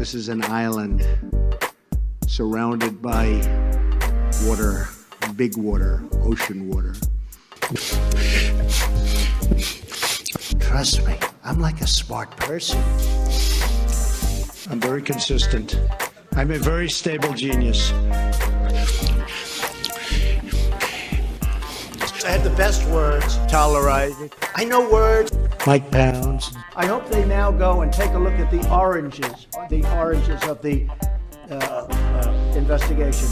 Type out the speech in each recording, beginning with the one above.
This is an island surrounded by water, big water, ocean water. Trust me, I'm like a smart person. I'm very consistent. I'm a very stable genius. I had the best words. Tolerated. I know words. Mike Pounds. I hope they now go and take a look at the oranges of the investigation.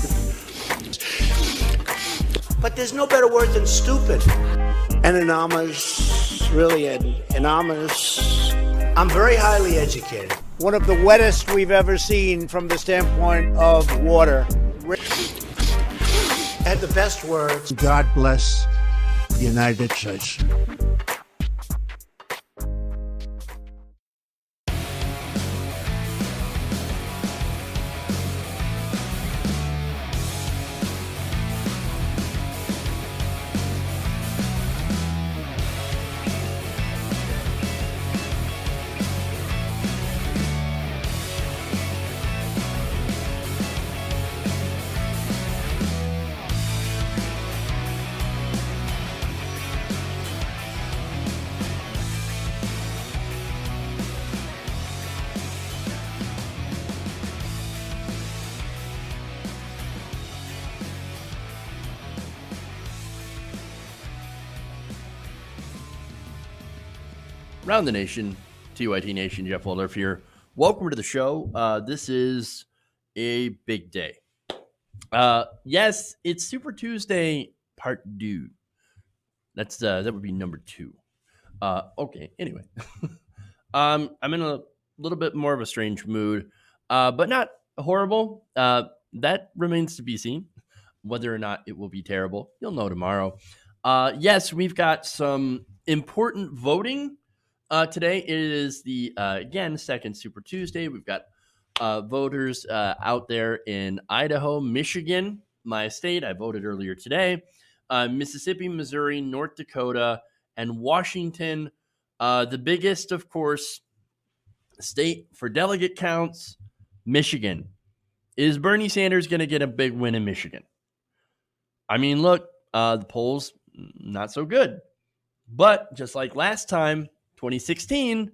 But there's no better word than stupid. Anonymous, really anonymous. I'm very highly educated. One of the wettest we've ever seen from the standpoint of water. Had the best words. God bless the United States. Around the nation, TYT Nation, Jeff Waldorf here. Welcome to the show. This is a big day. Yes, it's Super Tuesday Part 2. That would be number 2. Okay, anyway. I'm in a little bit more of a strange mood, but not horrible. That remains to be seen. Whether or not it will be terrible, you'll know tomorrow. Yes, we've got some important voting. Today it is the, again, second Super Tuesday. We've got voters out there in Idaho, Michigan, my state. I voted earlier today. Mississippi, Missouri, North Dakota, and Washington. The biggest, of course, state for delegate counts, Michigan. Is Bernie Sanders going to get a big win in Michigan? I mean, look, the polls, not so good. But just like last time, 2016,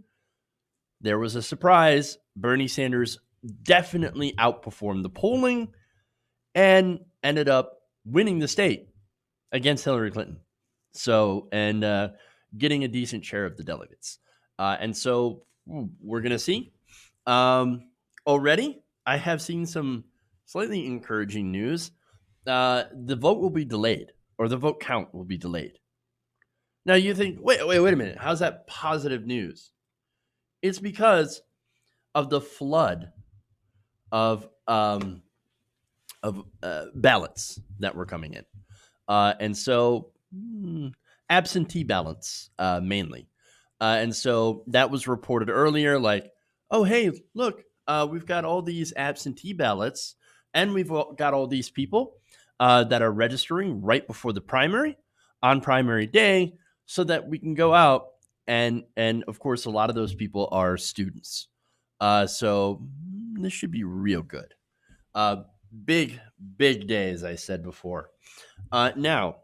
there was a surprise. Bernie Sanders definitely outperformed the polling and ended up winning the state against Hillary Clinton. So, and getting a decent share of the delegates. And so we're going to see. Already, I have seen some slightly encouraging news. The vote will be delayed, or the vote count will be delayed. Now you think, wait a minute. How's that positive news? It's because of the flood of ballots that were coming in, and so absentee ballots mainly, and so that was reported earlier. Like, oh hey, look, we've got all these absentee ballots, and we've got all these people that are registering right before the primary on primary day, so that we can go out and of course, a lot of those people are students. So this should be real good. Big day, as I said before. Now,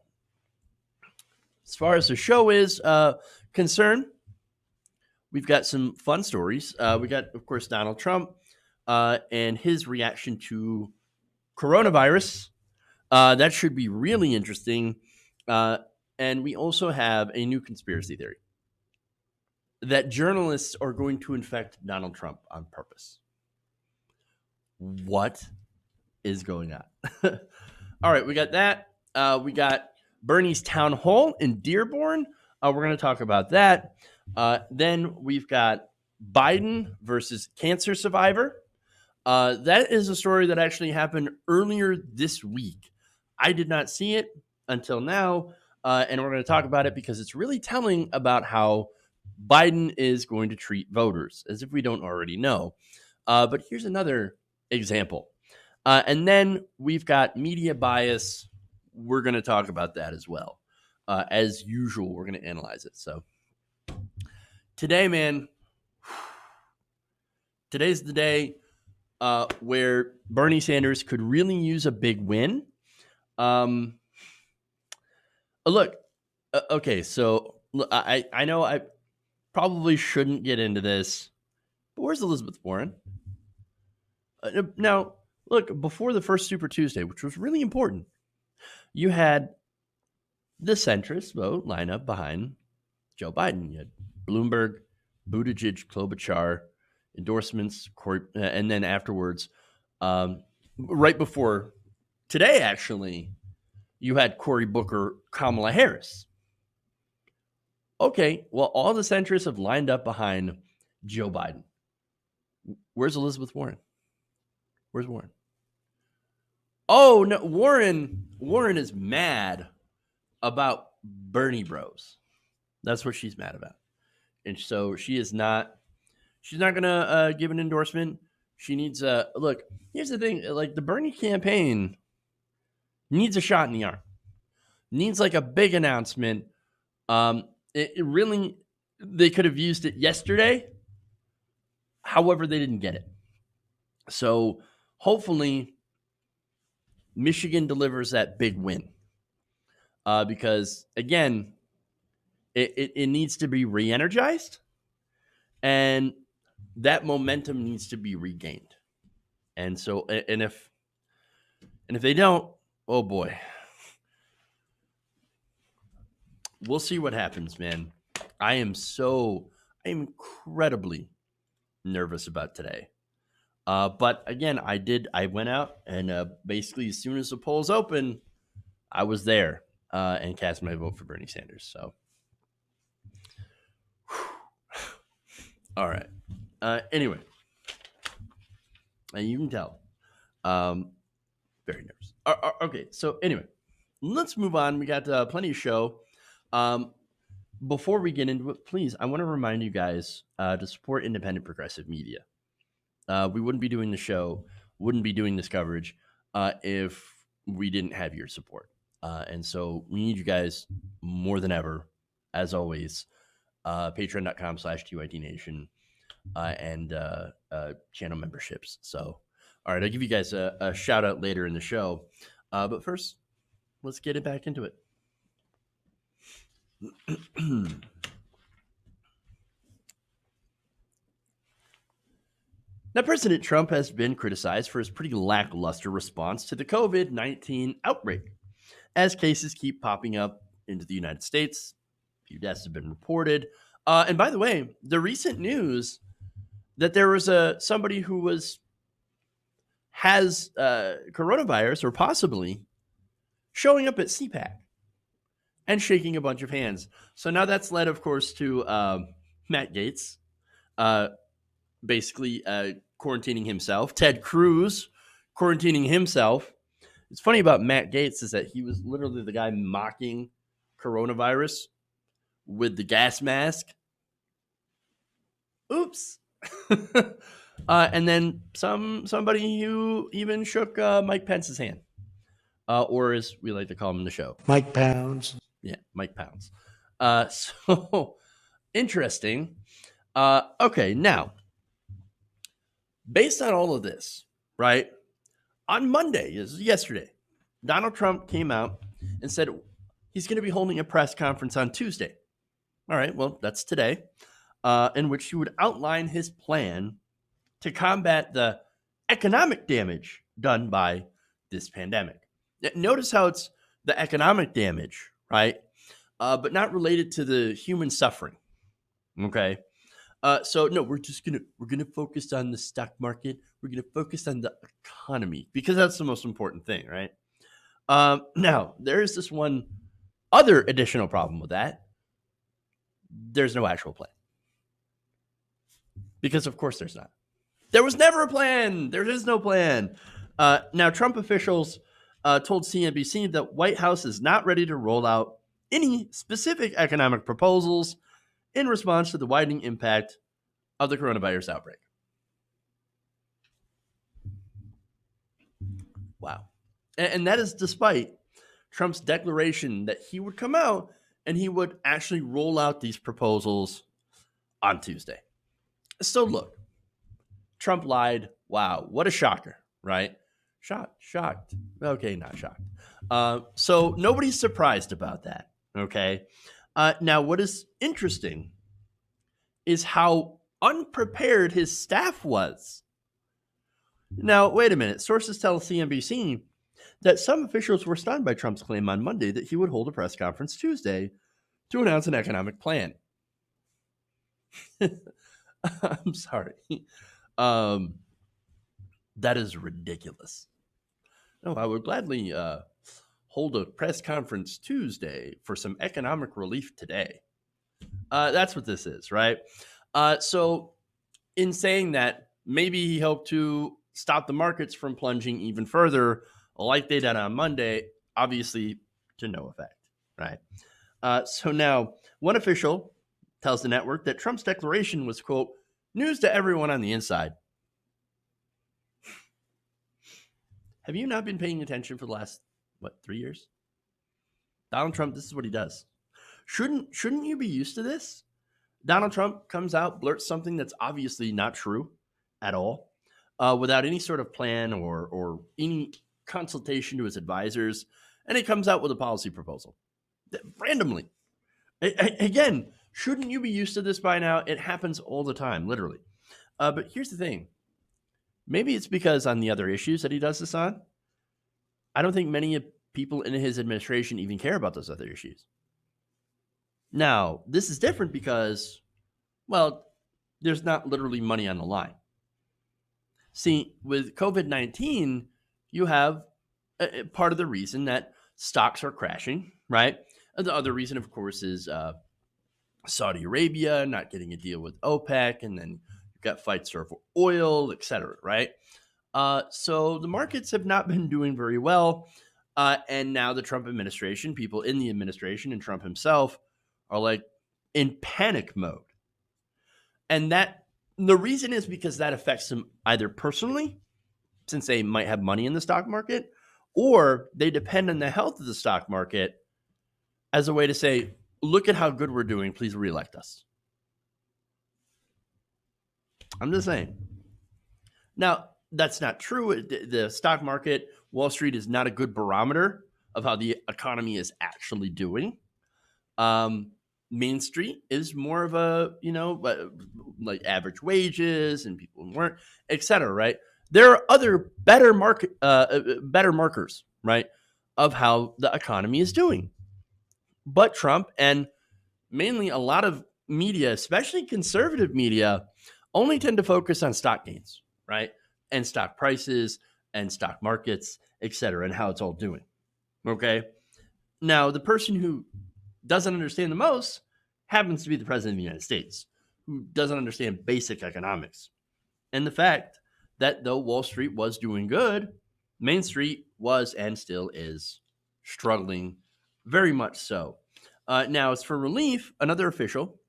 as far as the show is concerned, we've got some fun stories. We got, of course, Donald Trump and his reaction to coronavirus. That should be really interesting. And we also have a new conspiracy theory that journalists are going to infect Donald Trump on purpose. What is going on? All right, we got that. We got Bernie's town hall in Dearborn. We're going to talk about that. Then we've got Biden versus cancer survivor. That is a story that actually happened earlier this week. I did not see it until now. And we're going to talk about it because it's really telling about how Biden is going to treat voters, as if we don't already know. But here's another example. And then we've got media bias. We're going to talk about that as well. As usual, we're going to analyze it. So today, man, today's the day. where Bernie Sanders could really use a big win. Look, okay, so I know I probably shouldn't get into this, but where's Elizabeth Warren? Now, look, before the first Super Tuesday, which was really important, you had the centrist vote line up behind Joe Biden. You had Bloomberg, Buttigieg, Klobuchar, endorsements, and then afterwards, right before today, actually, you had Cory Booker, Kamala Harris. Okay, well, all the centrists have lined up behind Joe Biden. Where's Elizabeth Warren? Where's Warren? Oh, no, Warren is mad about Bernie Bros. That's what she's mad about. And so she's not going to give an endorsement. She needs look, here's the thing, like the Bernie campaign needs a shot in the arm. Needs like a big announcement. It really, they could have used it yesterday. However, they didn't get it. So hopefully Michigan delivers that big win. Because again, it needs to be re-energized, and that momentum needs to be regained. And so, and if they don't, oh boy, we'll see what happens, man. I am incredibly nervous about today. But again, I went out and basically as soon as the polls open, I was there and cast my vote for Bernie Sanders. So, all right. Anyway, and you can tell, very nervous. Okay, so anyway, let's move on. We got plenty of show. Before we get into it, please, I want to remind you guys to support independent progressive media. We wouldn't be doing the show, wouldn't be doing this coverage if we didn't have your support. And so we need you guys more than ever, as always. Patreon.com/TYTNation and channel memberships. So, all right, I'll give you guys a shout out later in the show. But first, let's get it back into it. Now, President Trump has been criticized for his pretty lackluster response to the COVID-19 outbreak. As cases keep popping up into the United States, a few deaths have been reported. And by the way, the recent news that there was somebody who has coronavirus or possibly showing up at CPAC and shaking a bunch of hands. So now that's led, of course, to Matt Gaetz basically quarantining himself. Ted Cruz quarantining himself. It's funny about Matt Gaetz is that he was literally the guy mocking coronavirus with the gas mask. Oops. And then somebody who even shook Mike Pence's hand. Or as we like to call him in the show, Mike Pounds. Yeah, Mike Pounds. So interesting. Okay, now, based on all of this, right? On Monday, yesterday, Donald Trump came out and said he's going to be holding a press conference on Tuesday. All right, well, that's today, in which he would outline his plan to combat the economic damage done by this pandemic. Notice how it's the economic damage, right? But not related to the human suffering. Okay. So no, we're gonna focus on the stock market. We're gonna focus on the economy because that's the most important thing, right? Now there is this one other additional problem with that. There's no actual plan. Because of course there's not. There was never a plan. There is no plan. Now Trump officials told CNBC that White House is not ready to roll out any specific economic proposals in response to the widening impact of the coronavirus outbreak. Wow. And that is despite Trump's declaration that he would come out and he would actually roll out these proposals on Tuesday. So look, Trump lied Wow, what a shocker, right? Shocked. Okay, not shocked. So nobody's surprised about that. Okay. Now, what is interesting is how unprepared his staff was. Now, wait a minute. Sources tell CNBC that some officials were stunned by Trump's claim on Monday that he would hold a press conference Tuesday to announce an economic plan. I'm sorry. That is ridiculous. No, I would gladly hold a press conference Tuesday for some economic relief today. That's what this is, right? So, in saying that, maybe he hoped to stop the markets from plunging even further, like they did on Monday, obviously to no effect, right? So now, one official tells the network that Trump's declaration was, quote, news to everyone on the inside. Have you not been paying attention for the last, 3 years? Donald Trump, this is what he does. Shouldn't you be used to this? Donald Trump comes out, blurts something that's obviously not true at all, without any sort of plan or any consultation to his advisors, and he comes out with a policy proposal randomly. Again, shouldn't you be used to this by now? It happens all the time, literally. But here's the thing. Maybe it's because on the other issues that he does this on, I don't think many people in his administration even care about those other issues. Now, this is different because, well, there's not literally money on the line. See, with COVID-19, you have part of the reason that stocks are crashing, right? And the other reason, of course, is Saudi Arabia not getting a deal with OPEC, and then you've got fights over oil, et cetera, right? So the markets have not been doing very well. And now the Trump administration, people in the administration and Trump himself are like in panic mode. And the reason is because that affects them either personally, since they might have money in the stock market, or they depend on the health of the stock market as a way to say, look at how good we're doing. Please reelect us. I'm just saying. Now, that's not true. The stock market, Wall Street is not a good barometer of how the economy is actually doing. Main Street is more of a, like average wages and people who weren't, et cetera, right? There are other better markers, right, of how the economy is doing. But Trump and mainly a lot of media, especially conservative media, only tend to focus on stock gains, right? And stock prices and stock markets, et cetera, and how it's all doing. Okay. Now, the person who doesn't understand the most happens to be the president of the United States, who doesn't understand basic economics. And the fact that though Wall Street was doing good, Main Street was and still is struggling very much so. Now, as for relief, another official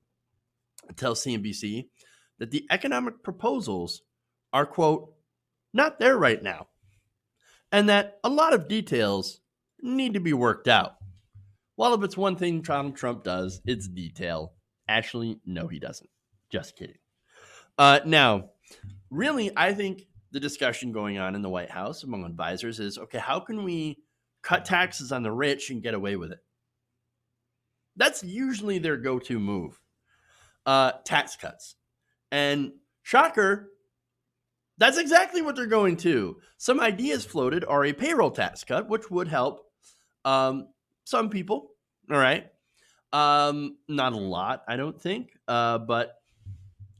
tells CNBC that the economic proposals are, quote, not there right now, and that a lot of details need to be worked out. Well, if it's one thing Donald Trump does, it's detail. Actually, no, he doesn't. Just kidding. Now, really, I think the discussion going on in the White House among advisors is, okay, how can we cut taxes on the rich and get away with it? That's usually their go-to move. Tax cuts. And shocker, that's exactly what they're going to. Some ideas floated are a payroll tax cut, which would help some people. All right. Not a lot, I don't think. But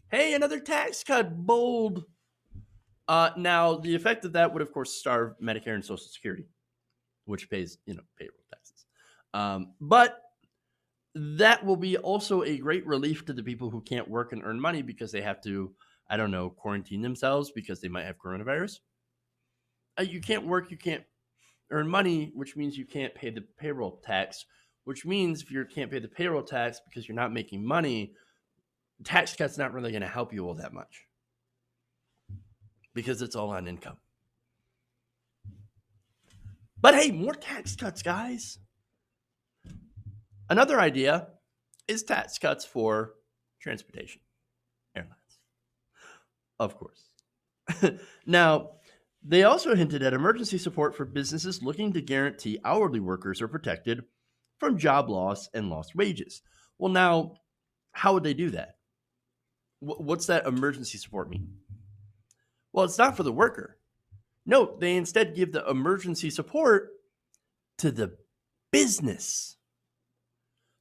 hey, another tax cut, bold. Now, the effect of that would, of course, starve Medicare and Social Security, which pays, payroll taxes. But that will be also a great relief to the people who can't work and earn money because they have to, quarantine themselves because they might have coronavirus. You can't work, you can't earn money, which means you can't pay the payroll tax, which means if you can't pay the payroll tax because you're not making money, tax cut's not really going to help you all that much because it's all on income. But hey, more tax cuts, guys. Another idea is tax cuts for transportation, airlines. Of course. Now, they also hinted at emergency support for businesses looking to guarantee hourly workers are protected from job loss and lost wages. Well, now, how would they do that? What's that emergency support mean? Well, it's not for the worker. No, they instead give the emergency support to the business.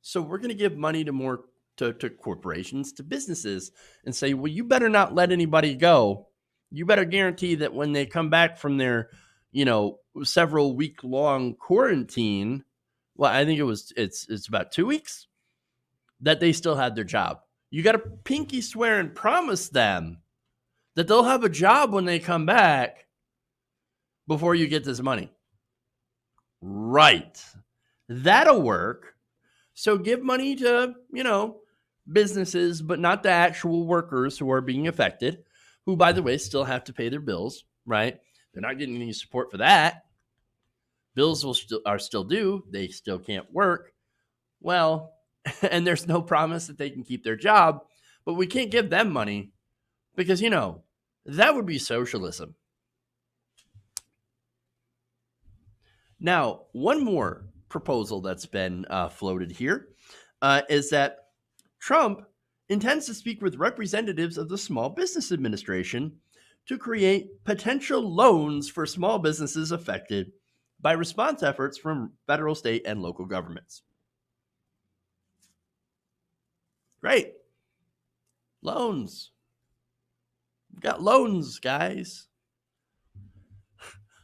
So we're going to give money to more to corporations, to businesses, and say, well, you better not let anybody go. You better guarantee that when they come back from their, several week long quarantine, well, I think it's about 2 weeks, that they still had their job. You got to pinky swear and promise them that they'll have a job when they come back before you get this money. Right. That'll work. So give money to, businesses, but not the actual workers who are being affected, who, by the way, still have to pay their bills, right? They're not getting any support for that. Bills are still due. They still can't work. Well, and there's no promise that they can keep their job, but we can't give them money because, that would be socialism. Now, one more proposal that's been floated here is that Trump intends to speak with representatives of the Small Business Administration to create potential loans for small businesses affected by response efforts from federal, state, and local governments. Great. Loans. We've got loans, guys.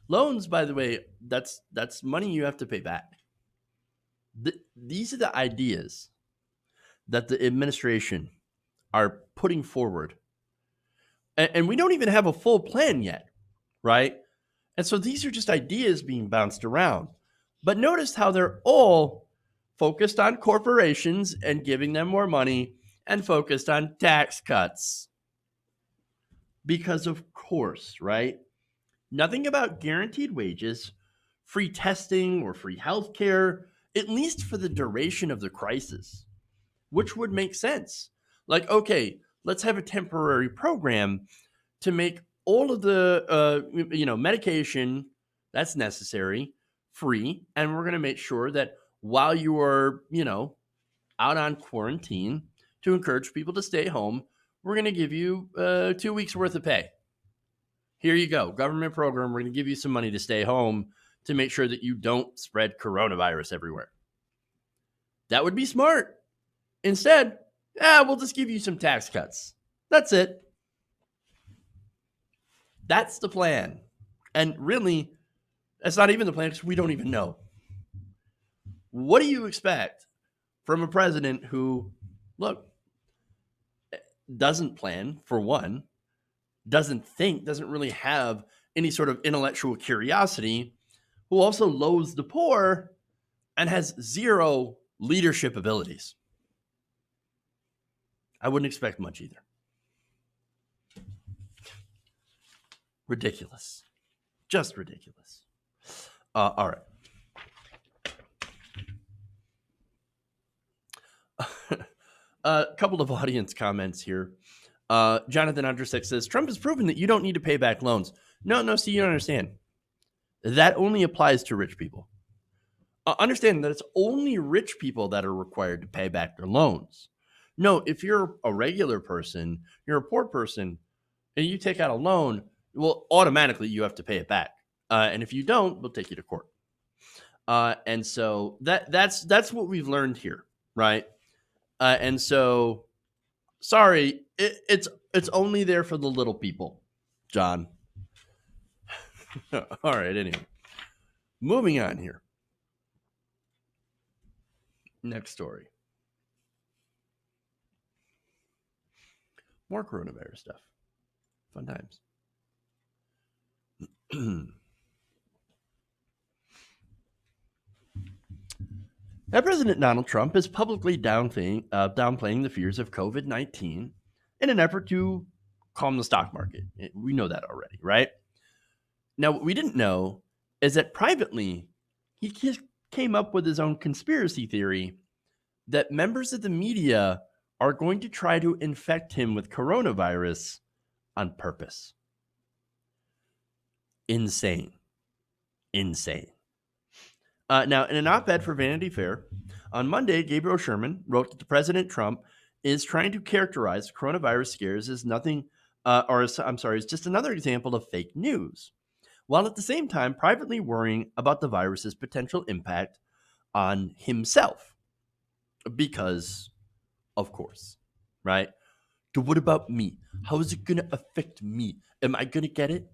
Loans, by the way, that's money you have to pay back. These are the ideas that the administration are putting forward. And we don't even have a full plan yet, right? And so these are just ideas being bounced around. But notice how they're all focused on corporations and giving them more money and focused on tax cuts. Because of course, right? Nothing about guaranteed wages, free testing, or free health care, at least for the duration of the crisis, which would make sense. Like, okay, let's have a temporary program to make all of the, medication that's necessary free. And we're going to make sure that while you are, out on quarantine, to encourage people to stay home, we're going to give you 2 weeks worth of pay. Here you go. Government program. We're going to give you some money to stay home to make sure that you don't spread coronavirus everywhere. That would be smart. Instead, we'll just give you some tax cuts. That's it. That's the plan. And really, that's not even the plan because we don't even know. What do you expect from a president who, look, doesn't plan, for one, doesn't really have any sort of intellectual curiosity, who also loathes the poor and has zero leadership abilities? I wouldn't expect much either. Ridiculous. Just ridiculous. All right. A couple of audience comments here. Jonathan Andrzejczyk says, Trump has proven that you don't need to pay back loans. No, see, you don't understand. That only applies to rich people. Understand that it's only rich people that are required to pay back their loans. No, if you're a regular person, you're a poor person, and you take out a loan, well, automatically you have to pay it back. And if you don't, we'll take you to court. And so that's what we've learned here, right? And so, sorry, it's only there for the little people, John. All right, anyway. Moving on here. Next story. More coronavirus stuff. Fun times. Now, President Donald Trump is publicly downplaying the fears of COVID-19 in an effort to calm the stock market. We know that already, right? Now, what we didn't know is that privately, he came up with his own conspiracy theory that members of the media are going to try to infect him with coronavirus on purpose. Insane. Now, in an op-ed for Vanity Fair, on Monday, Gabriel Sherman wrote that the President Trump is trying to characterize coronavirus scares as nothing, is just another example of fake news, while at the same time privately worrying about the virus's potential impact on himself. Because, of course, right? So what about me? How is it going to affect me? Am I going to get it?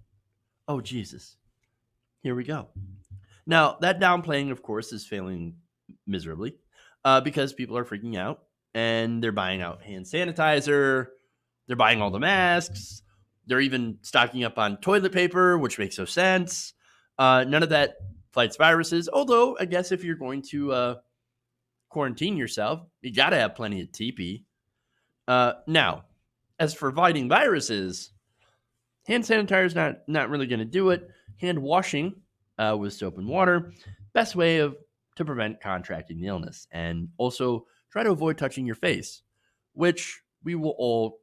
Oh, Jesus. Here we go. Now, that downplaying, of course, is failing miserably because people are freaking out and they're buying out hand sanitizer. They're buying all the masks. They're even stocking up on toilet paper, which makes no sense. None of that fights viruses. Although, I guess if you're going to quarantine yourself, you got to have plenty of TP. Now, as for fighting viruses, hand sanitizer is not really going to do it. Hand washing with soap and water, best way to prevent contracting the illness, and also try to avoid touching your face, which we all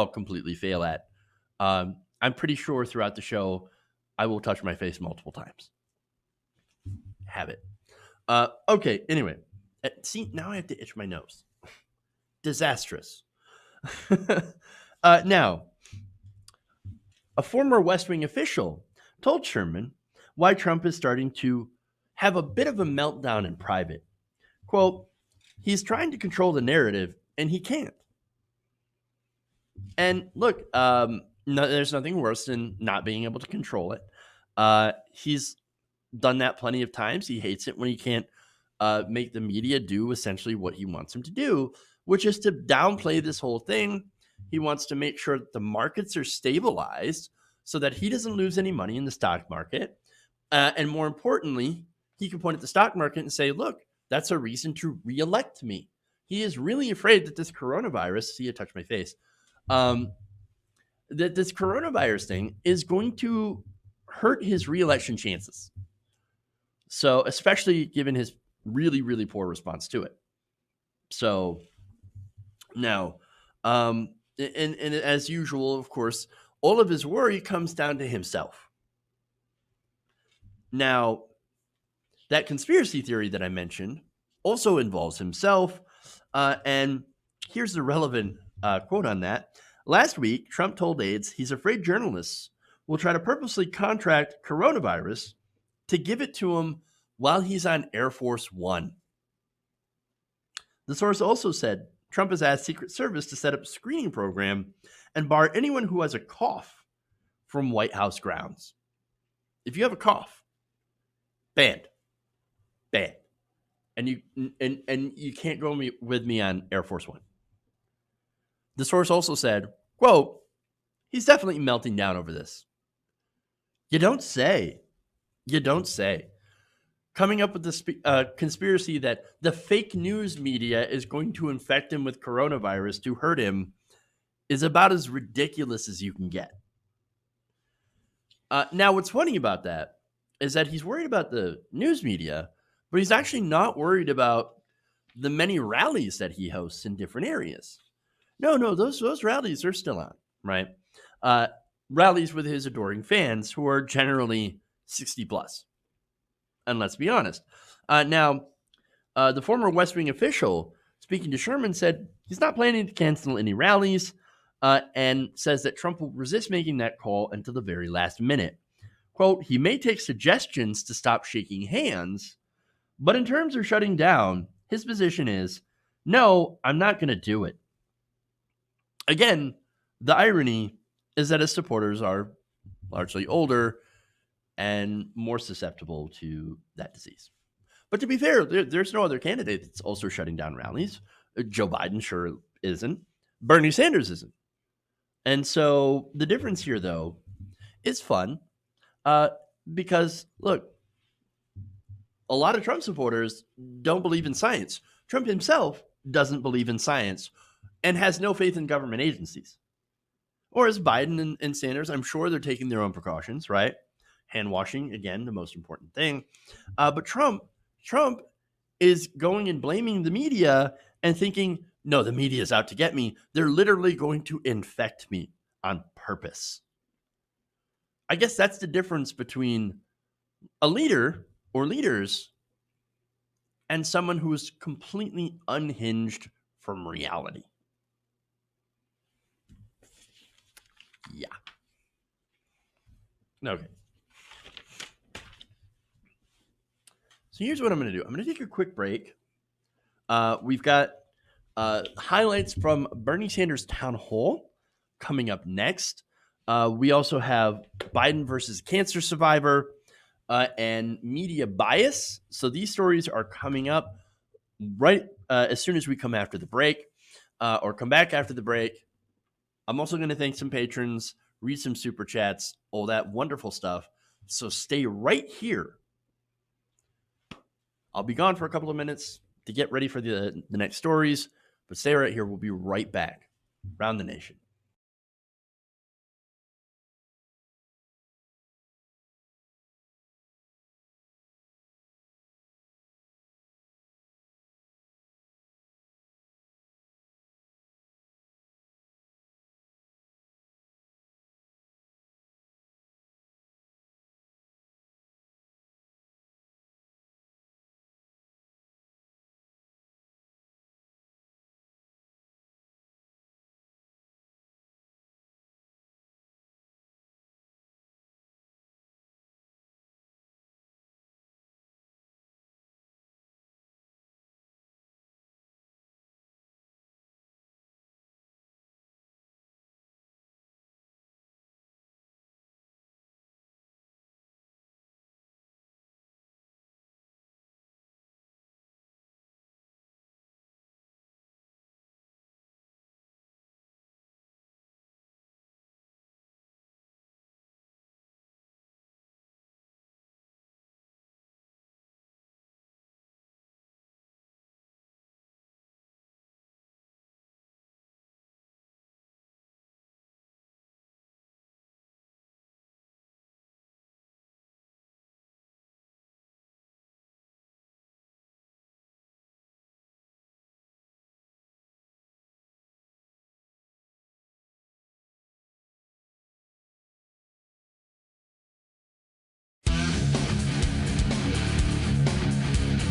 completely fail at. I'm pretty sure throughout the show I will touch my face multiple times. Habit. Okay. Anyway, see, now I have to itch my nose. Disastrous. Now, a former West Wing official told Sherman why Trump is starting to have a bit of a meltdown in private. Quote, he's trying to control the narrative and he can't. And look, there's nothing worse than not being able to control it. He's done that plenty of times. He hates it when he can't make the media do essentially what he wants them to do, which is to downplay this whole thing. He wants to make sure that the markets are stabilized so that he doesn't lose any money in the stock market. And more importantly, he can point at the stock market and say, look, that's a reason to reelect me. He is really afraid that this coronavirus, see, I touched my face, that this coronavirus thing is going to hurt his reelection chances. So, especially given his really, really poor response to it. So, now, and as usual, of course, all of his worry comes down to himself. Now, that conspiracy theory that I mentioned also involves himself. And here's the relevant quote on that. Last week, Trump told aides he's afraid journalists will try to purposely contract coronavirus to give it to him while he's on Air Force One. The source also said Trump has asked Secret Service to set up a screening program and bar anyone who has a cough from White House grounds. If you have a cough, banned. And you can't go with me on Air Force One. The source also said, quote, he's definitely melting down over this. You don't say. Coming up with this conspiracy that the fake news media is going to infect him with coronavirus to hurt him is about as ridiculous as you can get. Now, what's funny about that is that he's worried about the news media, but he's actually not worried about the many rallies that he hosts in different areas. No, those rallies are still on, right? Rallies with his adoring fans who are generally 60 plus. And let's be honest. Now, the former West Wing official speaking to Sherman said he's not planning to cancel any rallies and says that Trump will resist making that call until the very last minute. Quote, he may take suggestions to stop shaking hands, but in terms of shutting down, his position is, no, I'm not going to do it. Again, the irony is that his supporters are largely older and more susceptible to that disease. But to be fair, there's no other candidate that's also shutting down rallies. Joe Biden sure isn't. Bernie Sanders isn't. And so the difference here, though, is fun because, look, a lot of Trump supporters don't believe in science. Trump himself doesn't believe in science and has no faith in government agencies. Or as Biden and Sanders, I'm sure they're taking their own precautions, right? Hand washing, again, the most important thing. But Trump is going and blaming the media and thinking, no, the media is out to get me. They're literally going to infect me on purpose. I guess that's the difference between a leader or leaders and someone who is completely unhinged from reality. Yeah. Okay. So here's what I'm going to do. I'm going to take a quick break. We've got highlights from Bernie Sanders' town hall coming up next. We also have Biden versus cancer survivor and media bias. So these stories are coming up right as soon as we come after the break or come back after the break. I'm also going to thank some patrons, read some super chats, all that wonderful stuff. So stay right here. I'll be gone for a couple of minutes to get ready for the next stories, but stay right here. We'll be right back. Round the Nation.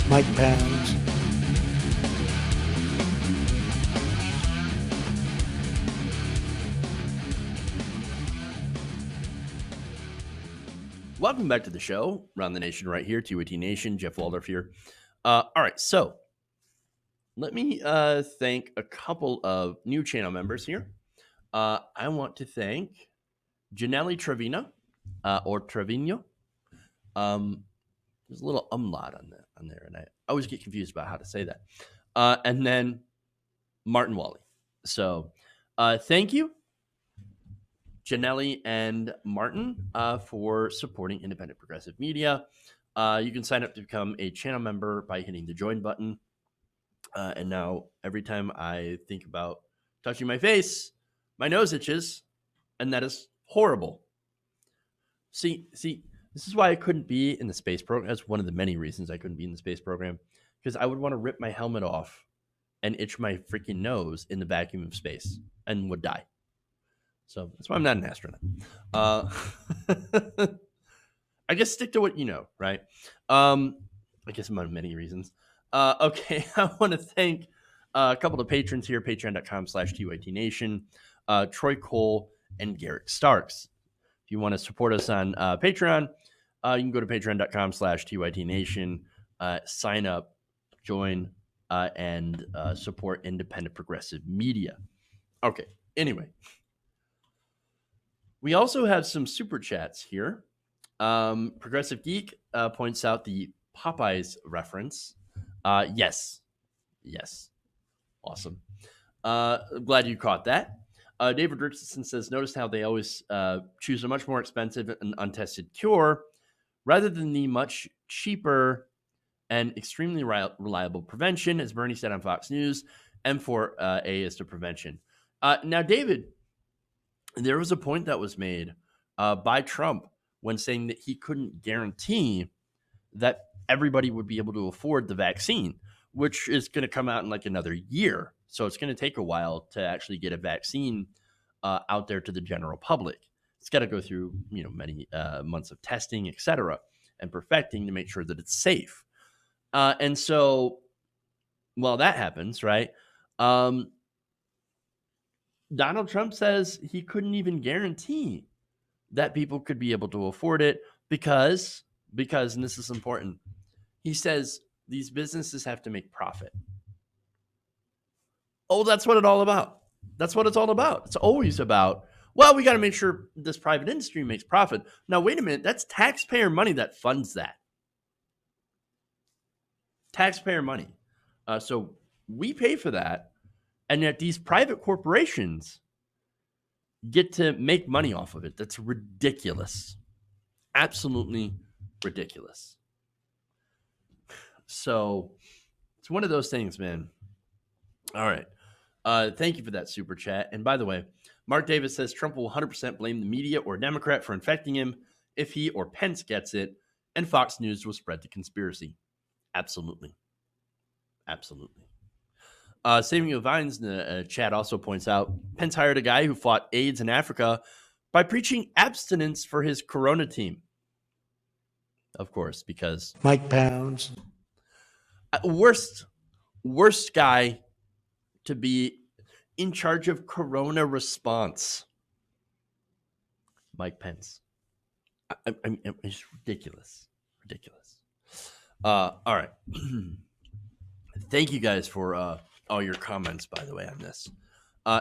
Mike Pounds. Welcome back to the show. Round the Nation right here. TYT Nation. Jeff Waldorf here. All right. So let me thank a couple of new channel members here. I want to thank Janelli Trevino or Trevino. There's a little umlaut on there, and I always get confused about how to say that. And then Martin Wally. So thank you, Janelli and Martin, for supporting independent progressive media. You can sign up to become a channel member by hitting the join button. And now every time I think about touching my face, my nose itches, and that is horrible. See, this is why I couldn't be in the space program. That's one of the many reasons I couldn't be in the space program, because I would want to rip my helmet off and itch my freaking nose in the vacuum of space and would die. So that's why I'm not an astronaut. I guess stick to what you know, right? I guess among many reasons. Okay, I want to thank a couple of patrons here, patreon.com/TYTNation, Troy Cole and Garrett Starks. If you want to support us on Patreon, you can go to patreon.com/TYTNation, sign up, join, and support independent progressive media. Okay, anyway. We also have some super chats here. Progressive Geek points out the Popeyes reference. Yes. Awesome. Glad you caught that. David Richardson says, notice how they always choose a much more expensive and untested cure rather than the much cheaper and extremely reliable prevention, as Bernie said on Fox News. M4A is to prevention. Now, David, there was a point that was made by Trump when saying that he couldn't guarantee that everybody would be able to afford the vaccine, which is going to come out in like another year. So it's going to take a while to actually get a vaccine out there to the general public. It's got to go through, many months of testing, etc., and perfecting to make sure that it's safe. And so, while that happens, right? Donald Trump says he couldn't even guarantee that people could be able to afford it because, and this is important, he says these businesses have to make profit. Oh, that's what it's all about. That's what it's all about. It's always about, well, we got to make sure this private industry makes profit. Now, wait a minute. That's taxpayer money that funds that. Taxpayer money. So we pay for that. And yet these private corporations get to make money off of it. That's ridiculous. Absolutely ridiculous. So it's one of those things, man. All right. Thank you for that super chat. And by the way, Mark Davis says Trump will 100% blame the media or Democrat for infecting him if he or Pence gets it, and Fox News will spread the conspiracy. Absolutely. Absolutely. Samuel Vines in the chat also points out Pence hired a guy who fought AIDS in Africa by preaching abstinence for his Corona team. Of course, because Mike Pounds. Worst guy to be in charge of Corona response. Mike Pence. It's ridiculous. All right. Thank you guys for all your comments, by the way, on this.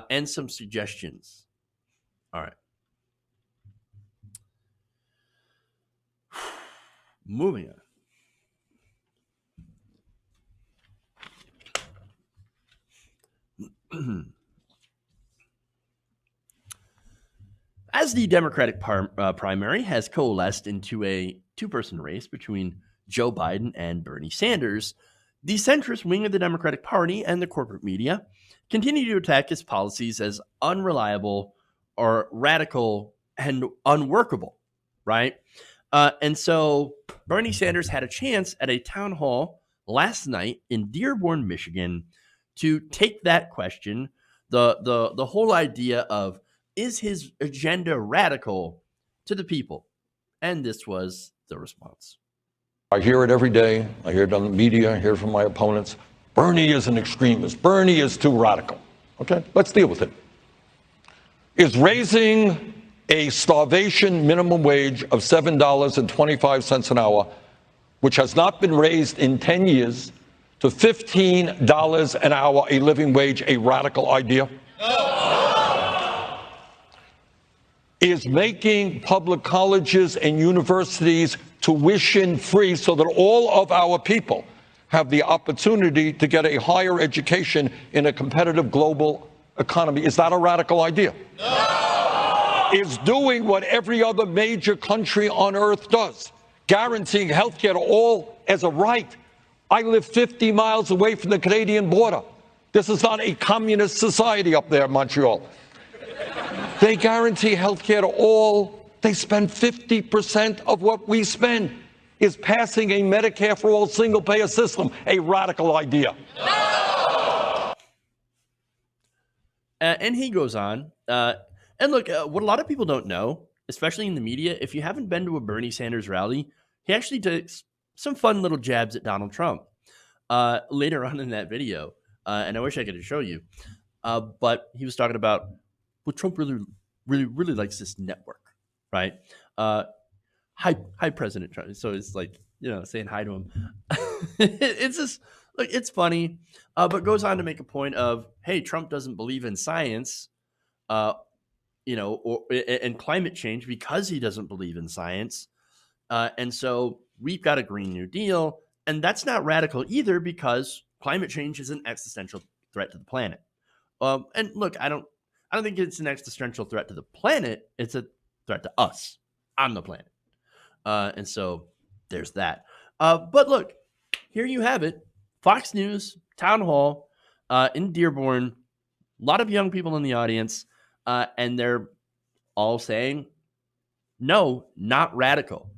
And some suggestions. All right. Moving on. As the Democratic primary has coalesced into a two-person race between Joe Biden and Bernie Sanders, the centrist wing of the Democratic Party and the corporate media continue to attack his policies as unreliable or radical and unworkable, right? And so Bernie Sanders had a chance at a town hall last night in Dearborn, Michigan, to take that question, the whole idea of, is his agenda radical, to the people? And this was the response. I hear it every day. I hear it on the media. I hear it from my opponents. Bernie is an extremist. Bernie is too radical. Okay, let's deal with it. Is raising a starvation minimum wage of $7.25 an hour, which has not been raised in 10 years, to $15 an hour, a living wage, a radical idea? No. Is making public colleges and universities tuition free so that all of our people have the opportunity to get a higher education in a competitive global economy? Is that a radical idea? No. Is doing what every other major country on earth does, guaranteeing health care to all as a right. I live 50 miles away from the Canadian border. This is not a communist society up there in Montreal. They guarantee health care to all. They spend 50% of what we spend. Is passing a Medicare for all single-payer system a radical idea? No! And he goes on. And look, what a lot of people don't know, especially in the media, if you haven't been to a Bernie Sanders rally, he actually takes some fun little jabs at Donald Trump later on in that video. And I wish I could show you. But he was talking about, well, Trump really likes this network, right? Hi, President Trump. So it's like, saying hi to him. It's just, like, it's funny, but goes on to make a point of, hey, Trump doesn't believe in science, and climate change because he doesn't believe in science. And so we've got a Green New Deal, and that's not radical either because climate change is an existential threat to the planet. And look, I don't think it's an existential threat to the planet. It's a threat to us on the planet. And so there's that. But look, here you have it. Fox News, town hall in Dearborn, a lot of young people in the audience, and they're all saying, no, not radical.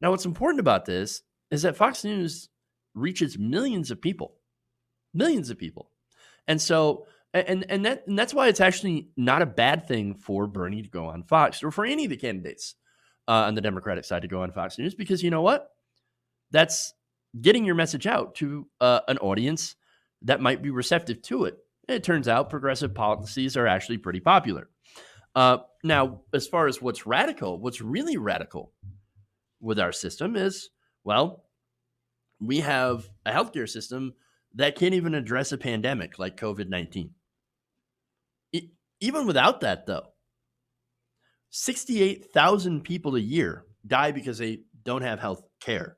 Now, what's important about this is that Fox News reaches millions of people. And so And that's why it's actually not a bad thing for Bernie to go on Fox, or for any of the candidates on the Democratic side to go on Fox News, because you know what? That's getting your message out to an audience that might be receptive to it. It turns out progressive policies are actually pretty popular. Now, as far as what's really radical with our system is, well, we have a healthcare system that can't even address a pandemic like COVID-19. Even without that, though, 68,000 people a year die because they don't have health care.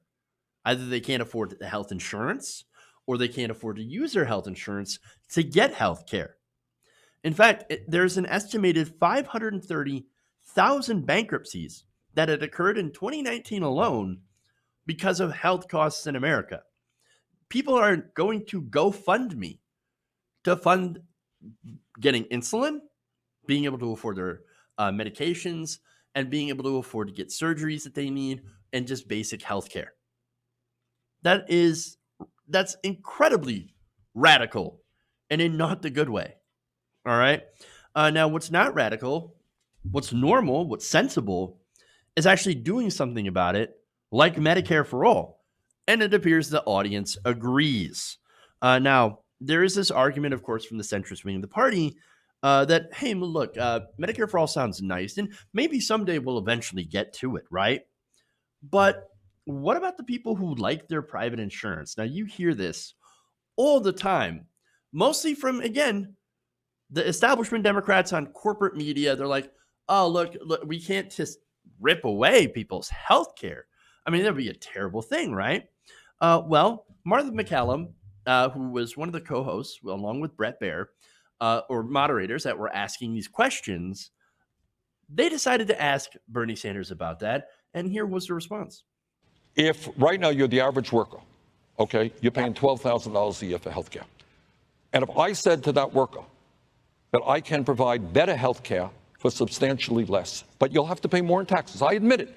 Either they can't afford the health insurance, or they can't afford to use their health insurance to get health care. In fact, there's an estimated 530,000 bankruptcies that had occurred in 2019 alone because of health costs in America. People are going to GoFundMe to fund getting insulin, being able to afford their medications, and being able to afford to get surgeries that they need, and just basic health care. That's incredibly radical, and in not the good way. All right. Now, what's not radical, what's normal, what's sensible, is actually doing something about it, like Medicare for all. And it appears the audience agrees. Now, there is this argument, of course, from the centrist wing of the party that, hey, look, Medicare for all sounds nice, and maybe someday we'll eventually get to it, right? But what about the people who like their private insurance? Now, you hear this all the time, mostly from, again, the establishment Democrats on corporate media. They're like, oh, look, we can't just rip away people's health care. I mean, that would be a terrible thing, right? Well, Martha McCallum, who was one of the co-hosts, along with Brett Baer, or moderators that were asking these questions, they decided to ask Bernie Sanders about that. And here was the response. If right now you're the average worker, okay, you're paying $12,000 a year for health care. And if I said to that worker that I can provide better health care for substantially less, but you'll have to pay more in taxes, I admit it,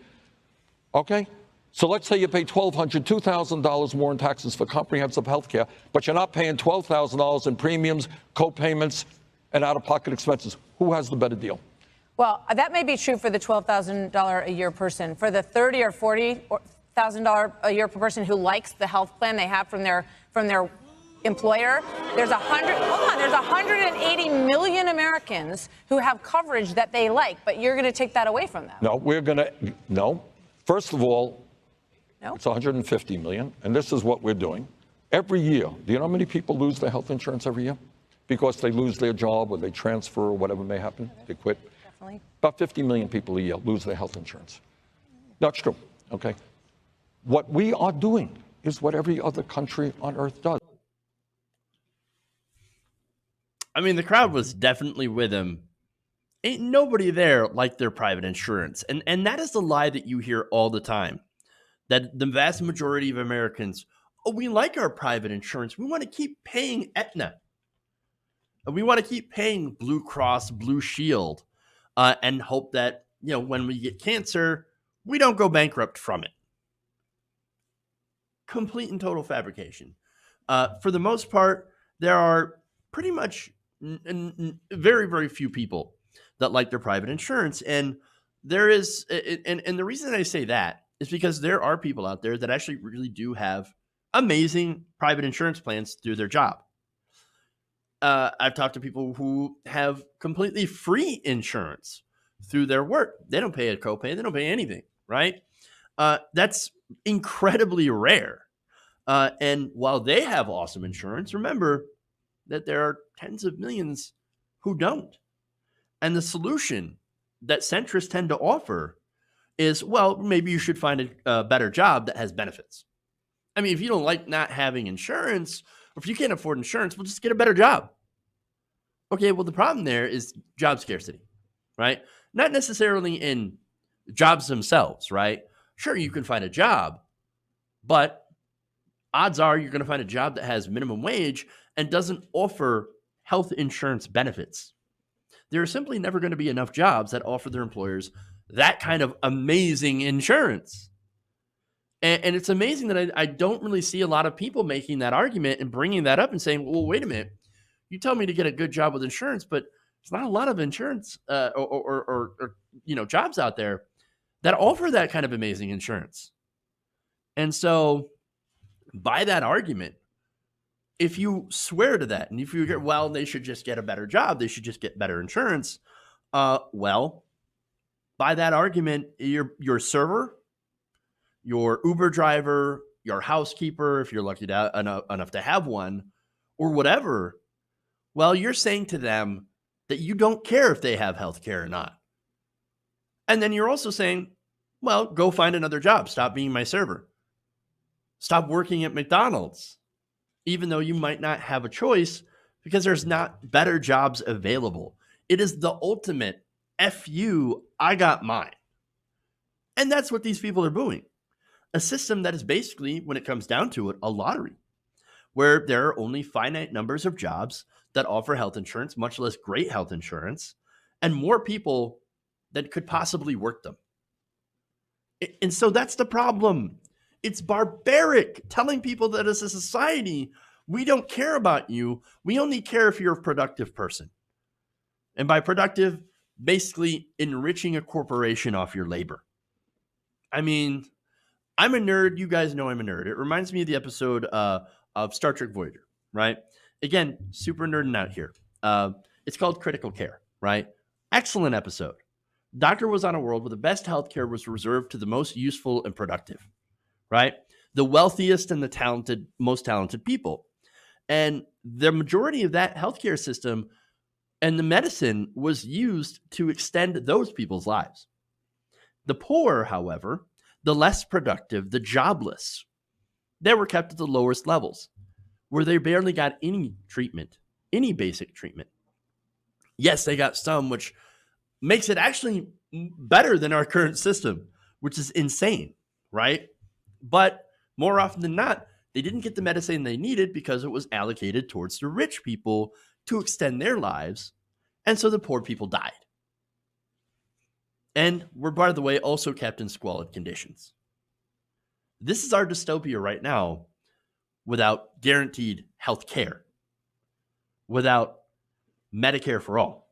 okay? So let's say you pay $1,200, $2,000 more in taxes for comprehensive health care, but you're not paying $12,000 in premiums, co-payments, and out-of-pocket expenses. Who has the better deal? Well, that may be true for the $12,000 a year person. For the $30,000 or $40,000 a year per person who likes the health plan they have from their employer, there's 180 million Americans who have coverage that they like, but you're going to take that away from them. No. First of all, no? It's 150 million, and this is what we're doing. Every year, do you know how many people lose their health insurance every year? Because they lose their job or they transfer or whatever may happen, they quit. Definitely. About 50 million people a year lose their health insurance. That's true, okay? What we are doing is what every other country on earth does. I mean, the crowd was definitely with him. Ain't nobody there like their private insurance. And that is the lie that you hear all the time. That the vast majority of Americans, oh, we like our private insurance. We want to keep paying Aetna. We want to keep paying Blue Cross, Blue Shield, and hope that, when we get cancer, we don't go bankrupt from it. Complete and total fabrication. For the most part, there are pretty much very, very few people that like their private insurance. And there is, and the reason I say that is because there are people out there that actually really do have amazing private insurance plans through their job. I've talked to people who have completely free insurance through their work. They don't pay a copay. They don't pay anything, right? That's incredibly rare. And while they have awesome insurance, remember that there are tens of millions who don't. And the solution that centrists tend to offer is, well, maybe you should find a better job that has benefits. I mean, if you don't like not having insurance, or if you can't afford insurance, well, just get a better job. Okay, well, the problem there is job scarcity, right? Not necessarily in jobs themselves, right? Sure, you can find a job, but odds are you're going to find a job that has minimum wage and doesn't offer health insurance benefits. There are simply never going to be enough jobs that offer their employers that kind of amazing insurance. And it's amazing that I don't really see a lot of people making that argument and bringing that up and saying, well, wait a minute. You tell me to get a good job with insurance, but there's not a lot of insurance or jobs out there that offer that kind of amazing insurance. And so by that argument, if you swear to that and if you get, well, they should just get a better job, they should just get better insurance. Well, by that argument, your server, your Uber driver, your housekeeper, if you're lucky enough to have one, or whatever, well, you're saying to them that you don't care if they have health care or not. And then you're also saying, well, go find another job. Stop being my server. Stop working at McDonald's, even though you might not have a choice because there's not better jobs available. It is the ultimate F you, I got mine. And that's what these people are doing. A system that is basically, when it comes down to it, a lottery, where there are only finite numbers of jobs that offer health insurance, much less great health insurance, and more people that could possibly work them. And so that's the problem. It's barbaric telling people that as a society, we don't care about you. We only care if you're a productive person. And by productive, basically enriching a corporation off your labor. I mean, I'm a nerd. You guys know I'm a nerd. It reminds me of the episode of Star Trek Voyager, right? Again, super nerding out here. It's called Critical Care, right? Excellent episode. Doctor was on a world where the best healthcare was reserved to the most useful and productive, right? The wealthiest and the most talented people. And the majority of that healthcare system and the medicine was used to extend those people's lives. The poor, however, the less productive, the jobless, they were kept at the lowest levels, where they barely got any treatment, any basic treatment. Yes, they got some, which makes it actually better than our current system, which is insane, right? But more often than not, they didn't get the medicine they needed because it was allocated towards the rich people to extend their lives, and so the poor people died. And we're, by the way, also kept in squalid conditions. This is our dystopia right now without guaranteed health care, without Medicare for all.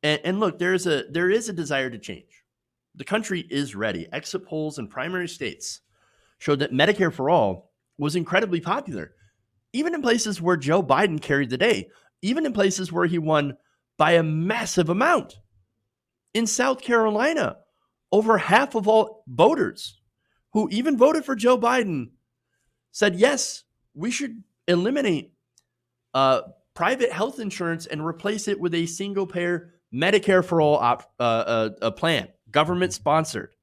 And look, there is a desire to change. The country is ready. Exit polls in primary states showed that Medicare for all was incredibly popular, even in places where Joe Biden carried the day, even in places where he won by a massive amount. In South Carolina, over half of all voters who even voted for Joe Biden said, yes, we should eliminate private health insurance and replace it with a single-payer Medicare for all a plan, government-sponsored.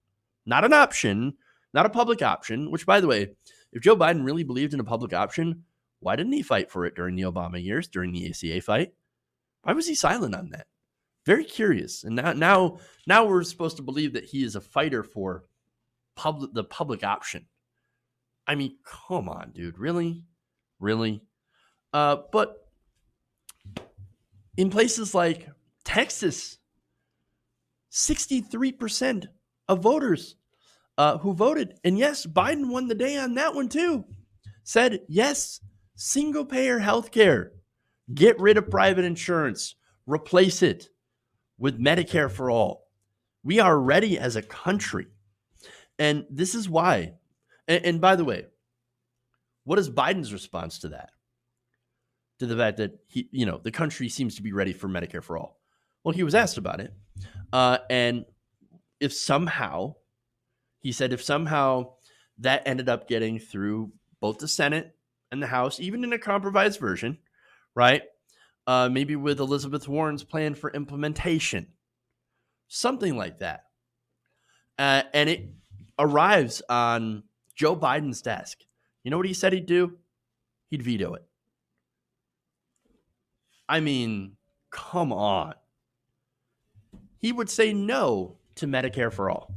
Not an option, not a public option, which, by the way, if Joe Biden really believed in a public option, why didn't he fight for it during the Obama years, during the ACA fight? Why was he silent on that? Very curious. And now we're supposed to believe that he is a fighter for the public option. I mean, come on, dude. Really? Really? But in places like Texas, 63% of voters who voted, and yes, Biden won the day on that one too, said, yes, single-payer health care. Get rid of private insurance. Replace it with Medicare for all. We are ready as a country. And this is why. And by the way, what is Biden's response to that? To the fact that the country seems to be ready for Medicare for all. Well, he was asked about it. And if somehow that ended up getting through both the Senate and the House, even in a compromised version, right? Maybe with Elizabeth Warren's plan for implementation, something like that. And it arrives on Joe Biden's desk. You know what he said he'd do? He'd veto it. I mean, come on. He would say no to Medicare for all,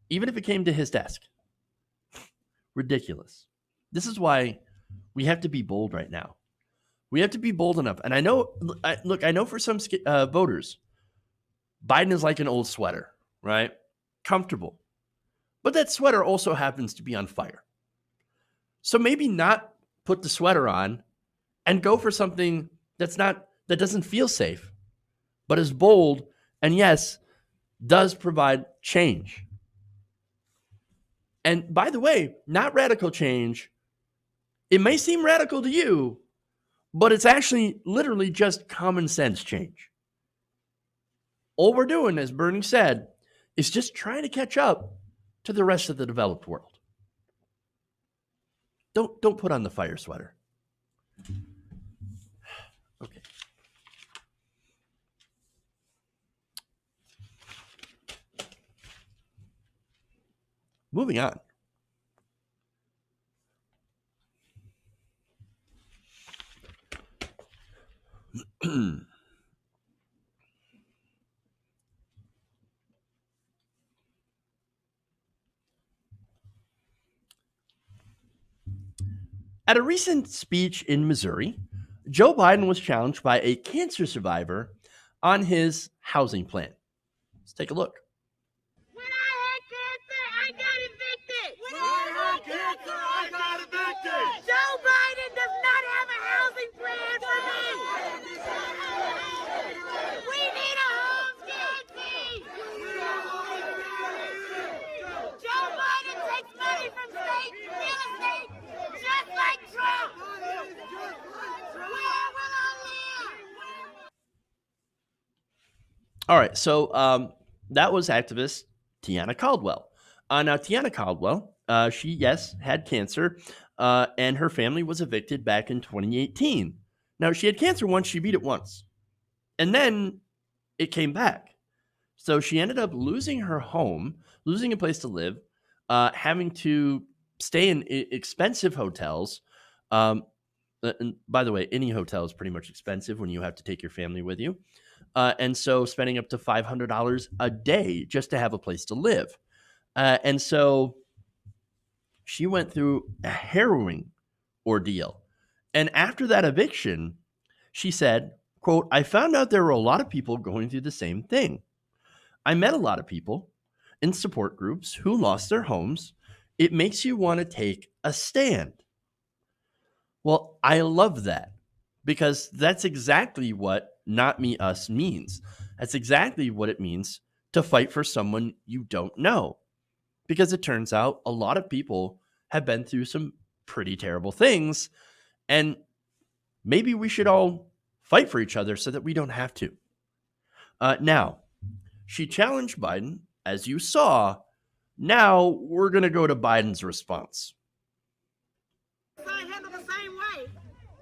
even if it came to his desk. Ridiculous. This is why we have to be bold right now. We have to be bold enough. And I know for some voters, Biden is like an old sweater, right? Comfortable. But that sweater also happens to be on fire. So maybe not put the sweater on and go for something that doesn't feel safe, but is bold and yes, does provide change. And by the way, not radical change. It may seem radical to you, but it's actually literally just common sense change. All we're doing, as Bernie said, is just trying to catch up to the rest of the developed world. Don't put on the fire sweater. Okay. Moving on. At a recent speech in Missouri, Joe Biden was challenged by a cancer survivor on his housing plan. Let's take a look. When I had cancer, I got evicted. When I had cancer, I got evicted. Joe Biden does not have a housing plan for me. We need a home guarantee. Joe Biden takes money from state real estate just like Trump. Where will I live? All right, so that was activist Tiana Caldwell. Now, Tiana Caldwell, she, yes, had cancer, and her family was evicted back in 2018. Now, she had cancer once, she beat it once, and then it came back. So she ended up losing her home, losing a place to live, having to stay in expensive hotels. And by the way, any hotel is pretty much expensive when you have to take your family with you. And so spending up to $500 a day just to have a place to live. And so she went through a harrowing ordeal. And after that eviction, she said, quote, "I found out there were a lot of people going through the same thing. I met a lot of people in support groups who lost their homes. It makes you want to take a stand." Well, I love that because that's exactly what not me, us means. That's exactly what it means to fight for someone you don't know. Because it turns out a lot of people have been through some pretty terrible things, and maybe we should all fight for each other so that we don't have to. Now, she challenged Biden, as you saw. Now we're going to go to Biden's response. I handle the same way.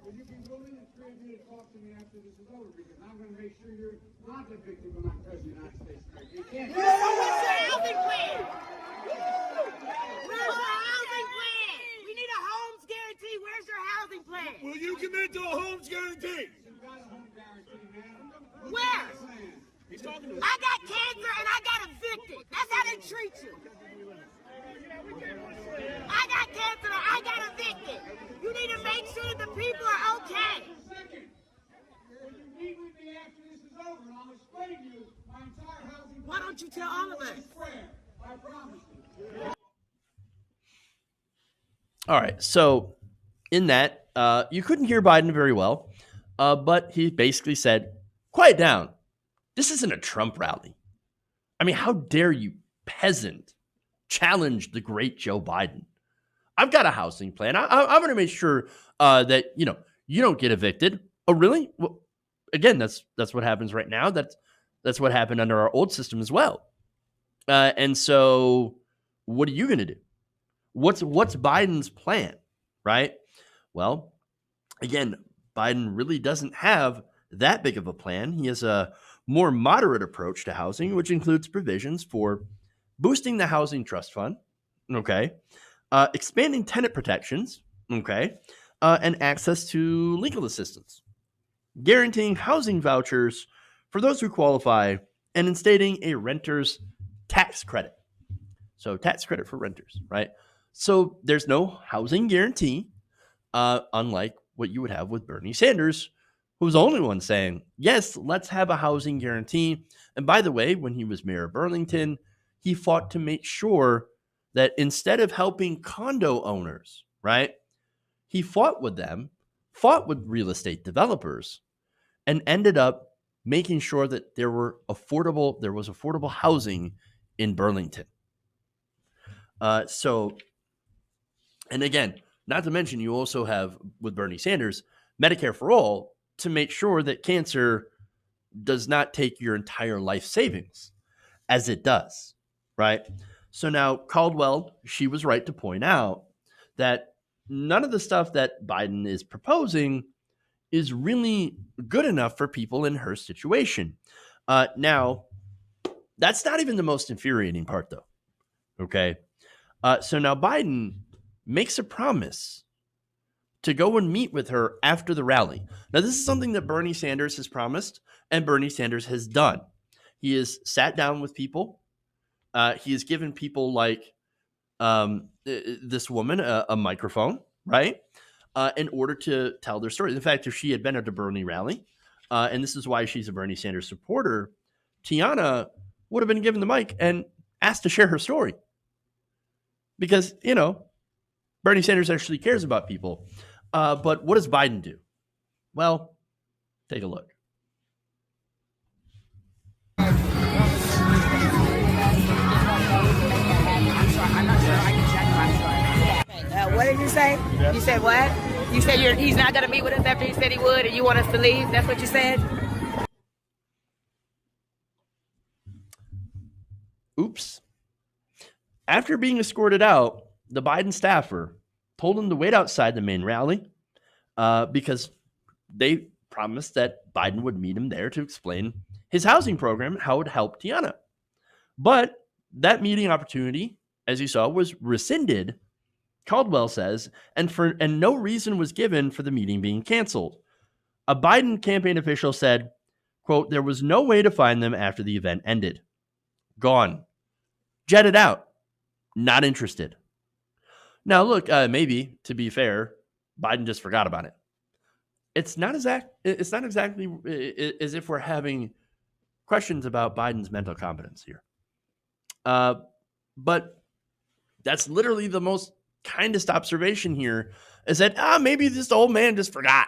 Will you be willing and free of me to talk to me after this is over? Because I'm going to make sure you're not the victim when I'm president of the United States. You can't. So what's your housing plan? Where's your housing plan? We need a homes guarantee. Where's your housing plan? Will you commit to a homes guarantee? Where? I got cancer and I got evicted. That's how they treat you. I got cancer and I got evicted. You need to make sure that the people are okay. Will you meet with me after this is over and I'll explain to you my entire housing Why don't you tell all of us? plan? I promise you. All right. So in that, you couldn't hear Biden very well, but he basically said, "Quiet down. This isn't a Trump rally. I mean, how dare you, peasant, challenge the great Joe Biden? I've got a housing plan. I'm going to make sure that you don't get evicted." Oh, really? Well, again, that's what happens right now. That's what happened under our old system as well. And so, what are you going to do? What's Biden's plan, right? Well, again, Biden really doesn't have that big of a plan. He has a more moderate approach to housing, which includes provisions for boosting the housing trust fund, okay, expanding tenant protections, okay, and access to legal assistance, guaranteeing housing vouchers for those who qualify, and instating a renter's tax credit. So tax credit for renters, right? So there's no housing guarantee, unlike what you would have with Bernie Sanders, who's the only one saying, yes, let's have a housing guarantee. And by the way, when he was mayor of Burlington, he fought to make sure that instead of helping condo owners, right, he fought with real estate developers and ended up making sure that there was affordable housing in Burlington. And again, not to mention, you also have, with Bernie Sanders, Medicare for all to make sure that cancer does not take your entire life savings, as it does, right? So now Caldwell, she was right to point out that none of the stuff that Biden is proposing is really good enough for people in her situation. Now, that's not even the most infuriating part, though, okay? So now Biden makes a promise to go and meet with her after the rally. Now, this is something that Bernie Sanders has promised and Bernie Sanders has done. He has sat down with people. He has given people like this woman a microphone, right? In order to tell their story. In fact, if she had been at a Bernie rally, and this is why she's a Bernie Sanders supporter, Tiana would have been given the mic and asked to share her story. Because, Bernie Sanders actually cares about people. But what does Biden do? Well, take a look. What did you say? You said what? You said he's not going to meet with us after he said he would, and you want us to leave? That's what you said? Oops. After being escorted out, the Biden staffer told him to wait outside the main rally because they promised that Biden would meet him there to explain his housing program and how it would help Tiana. But that meeting opportunity, as you saw, was rescinded, Caldwell says, and no reason was given for the meeting being canceled. A Biden campaign official said, quote, "There was no way to find them after the event ended. Gone. Jetted out. Not interested." Now, look, maybe, to be fair, Biden just forgot about it. It's not exactly as if we're having questions about Biden's mental competence here. But that's literally the most kindest observation here, is that, maybe this old man just forgot.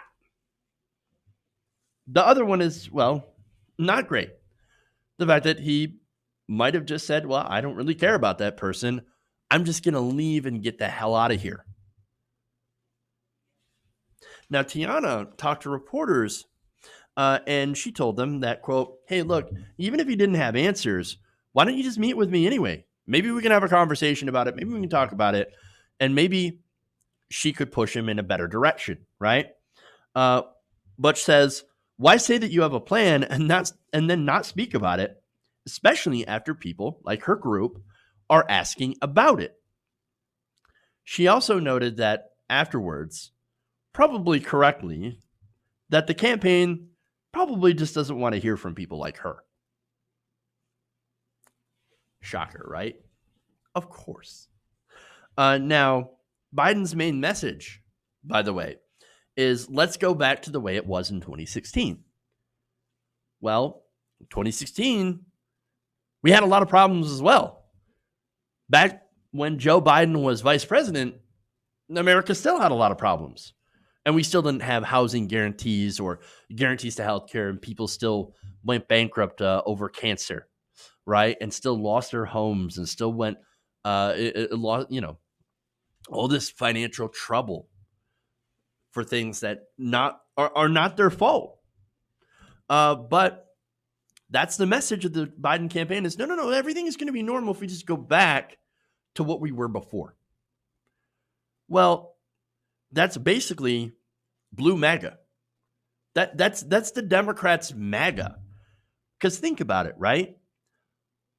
The other one is, well, not great. The fact that he might have just said, well, I don't really care about that person. I'm just going to leave and get the hell out of here. Now, Tiana talked to reporters, and she told them that, quote, "Hey, look, even if you didn't have answers, why don't you just meet with me anyway? Maybe we can have a conversation about it. Maybe we can talk about it. And maybe she could push him in a better direction," right? Butch says, "Why say that you have a plan and then not speak about it, especially after people like her group are asking about it?" She also noted that afterwards, probably correctly, that the campaign probably just doesn't want to hear from people like her. Shocker, right? Of course. Now, Biden's main message, by the way, is let's go back to the way it was in 2016. Well, 2016, we had a lot of problems as well. Back when Joe Biden was vice president, America still had a lot of problems. And we still didn't have housing guarantees or guarantees to healthcare, and people still went bankrupt over cancer, right? And still lost their homes and still went, all this financial trouble for things that are not their fault. But that's the message of the Biden campaign is no, everything is going to be normal if we just go back to what we were before. Well, that's basically blue MAGA. That's the Democrats' MAGA. Because think about it, right?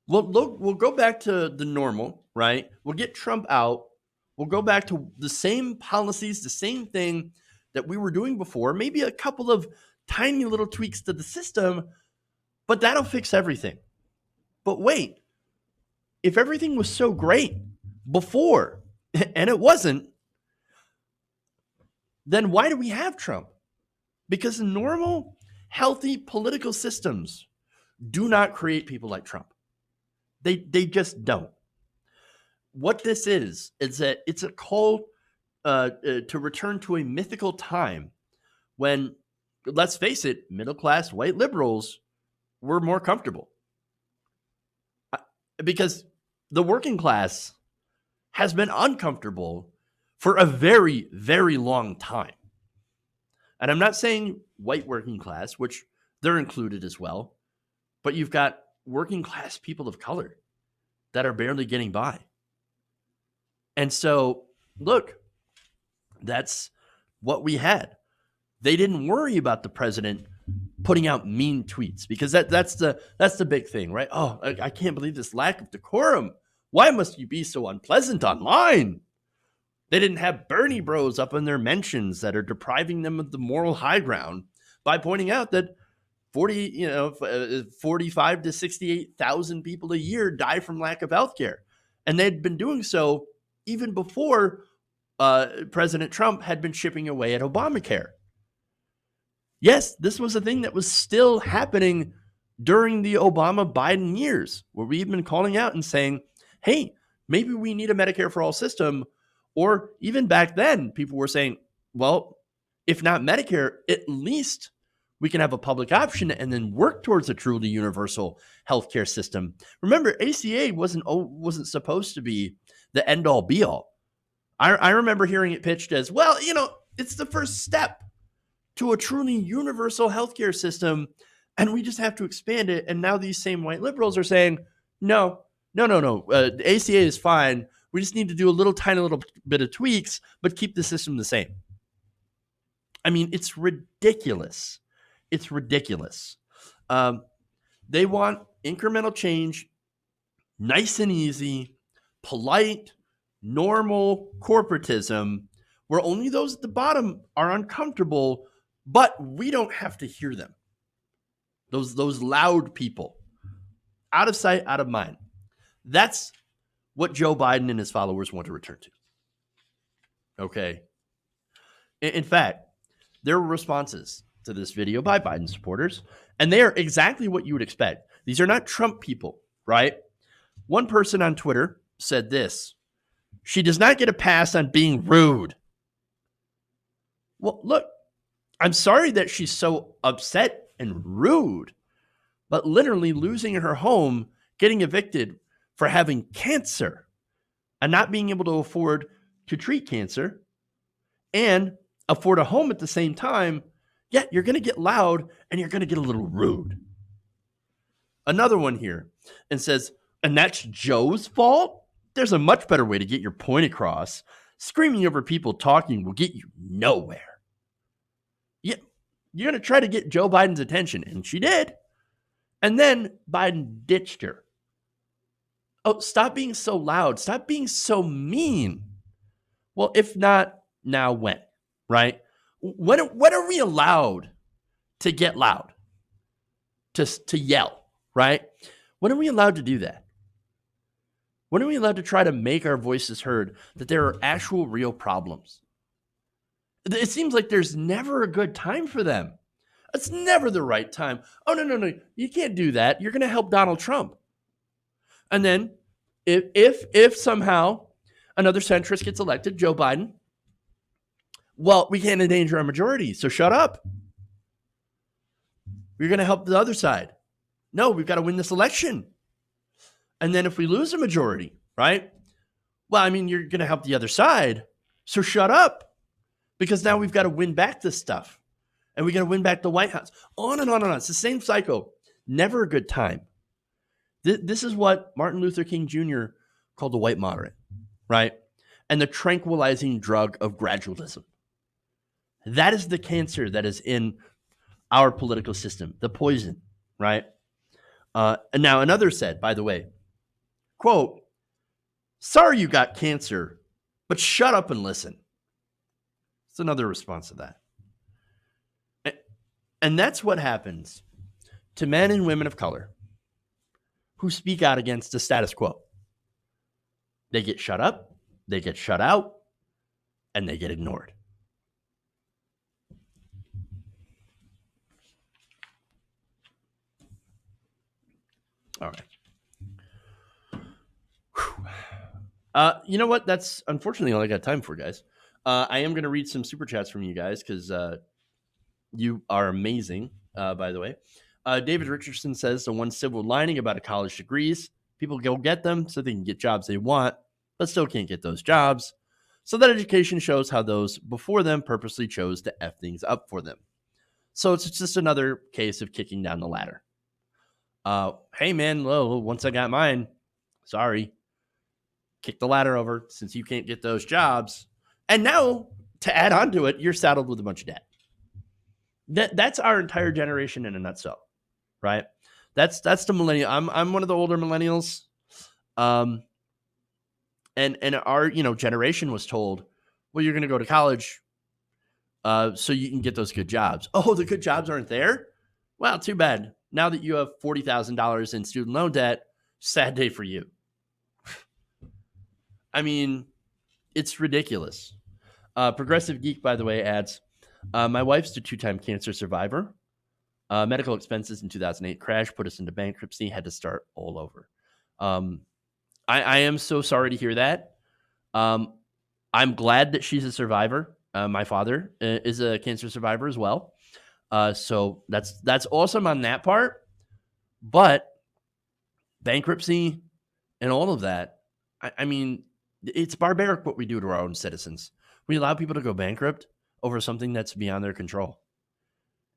We'll go back to the normal, right? We'll get Trump out. We'll go back to the same policies, the same thing that we were doing before. Maybe a couple of tiny little tweaks to the system, but that'll fix everything. But wait, if everything was so great before, and it wasn't, then why do we have Trump? Because normal, healthy political systems do not create people like Trump. They just don't. What this is that it's a call to return to a mythical time when let's face it, middle-class white liberals were more comfortable. Because the working class has been uncomfortable for a very, very long time. And I'm not saying white working class, which they're included as well, but you've got working class people of color that are barely getting by. And so, look, that's what we had. They didn't worry about the president putting out mean tweets because that's the big thing, right? Oh, I can't believe this lack of decorum. Why must you be so unpleasant online? They didn't have Bernie bros up in their mentions that are depriving them of the moral high ground by pointing out that 45 to 68,000 people a year die from lack of health care. And they'd been doing so even before President Trump had been chipping away at Obamacare. Yes, this was a thing that was still happening during the Obama-Biden years, where we've been calling out and saying, hey, maybe we need a Medicare for all system. Or even back then, people were saying, well, if not Medicare, at least we can have a public option and then work towards a truly universal healthcare system. Remember, ACA wasn't supposed to be the end-all be-all. I remember hearing it pitched as, well, it's the first step to a truly universal healthcare system, and we just have to expand it. And now these same white liberals are saying, no. The ACA is fine. We just need to do a tiny little bit of tweaks, but keep the system the same. I mean, it's ridiculous. It's ridiculous. They want incremental change, nice and easy, polite, normal corporatism, where only those at the bottom are uncomfortable, but we don't have to hear them. Those loud people, out of sight, out of mind. That's what Joe Biden and his followers want to return to. Okay. In fact, there were responses to this video by Biden supporters, and they are exactly what you would expect. These are not Trump people, right? One person on Twitter said this: she does not get a pass on being rude. Well, look, I'm sorry that she's so upset and rude, but literally losing her home, getting evicted for having cancer and not being able to afford to treat cancer and afford a home at the same time, yeah, you're going to get loud and you're going to get a little rude. Another one here and says, and that's Joe's fault? There's a much better way to get your point across. Screaming over people talking will get you nowhere. Yeah, you're going to try to get Joe Biden's attention, and she did. And then Biden ditched her. Oh, stop being so loud. Stop being so mean. Well, if not, now when, right? When are we allowed to get loud, to yell, right? When are we allowed to do that? When are we allowed to try to make our voices heard, that there are actual real problems? It seems like there's never a good time for them. It's never the right time. Oh, no. You can't do that. You're going to help Donald Trump. And then if somehow another centrist gets elected, Joe Biden, well, we can't endanger our majority, so shut up. We're going to help the other side. No, we've got to win this election. And then if we lose a majority, right? Well, I mean, you're going to help the other side, so shut up. Because now we've got to win back this stuff. And we got to win back the White House. On and on and on. It's the same cycle. Never a good time. This is what Martin Luther King Jr. called the white moderate, right? And the tranquilizing drug of gradualism. That is the cancer that is in our political system, the poison, right? And now another said, by the way, quote, sorry you got cancer, but shut up and listen. It's another response to that. And that's what happens to men and women of color who speak out against the status quo. They get shut up, they get shut out, and they get ignored. All right. You know what? That's unfortunately all I got time for, guys. I am going to read some super chats from you guys because You are amazing, by the way. David Richardson says the one silver lining about a college degrees, people go get them so they can get jobs they want, but still can't get those jobs. So that education shows how those before them purposely chose to F things up for them. So it's just another case of kicking down the ladder. Hey, man, well, once I got mine, sorry, kick the ladder over since you can't get those jobs. And now, to add on to it, you're saddled with a bunch of debt. That's our entire generation in a nutshell, right? That's the millennial. I'm one of the older millennials. And our generation was told, well, you're going to go to college so you can get those good jobs. Oh, the good jobs aren't there? Well, too bad. Now that you have $40,000 in student loan debt, sad day for you. I mean, it's ridiculous. Progressive Geek, by the way, adds, my wife's a 2-time cancer survivor. Medical expenses in 2008 crash put us into bankruptcy, had to start all over. I am so sorry to hear that. I'm glad that she's a survivor. My father is a cancer survivor as well. So that's awesome on that part. But bankruptcy and all of that, I mean, it's barbaric what we do to our own citizens. We allow people to go bankrupt over something that's beyond their control.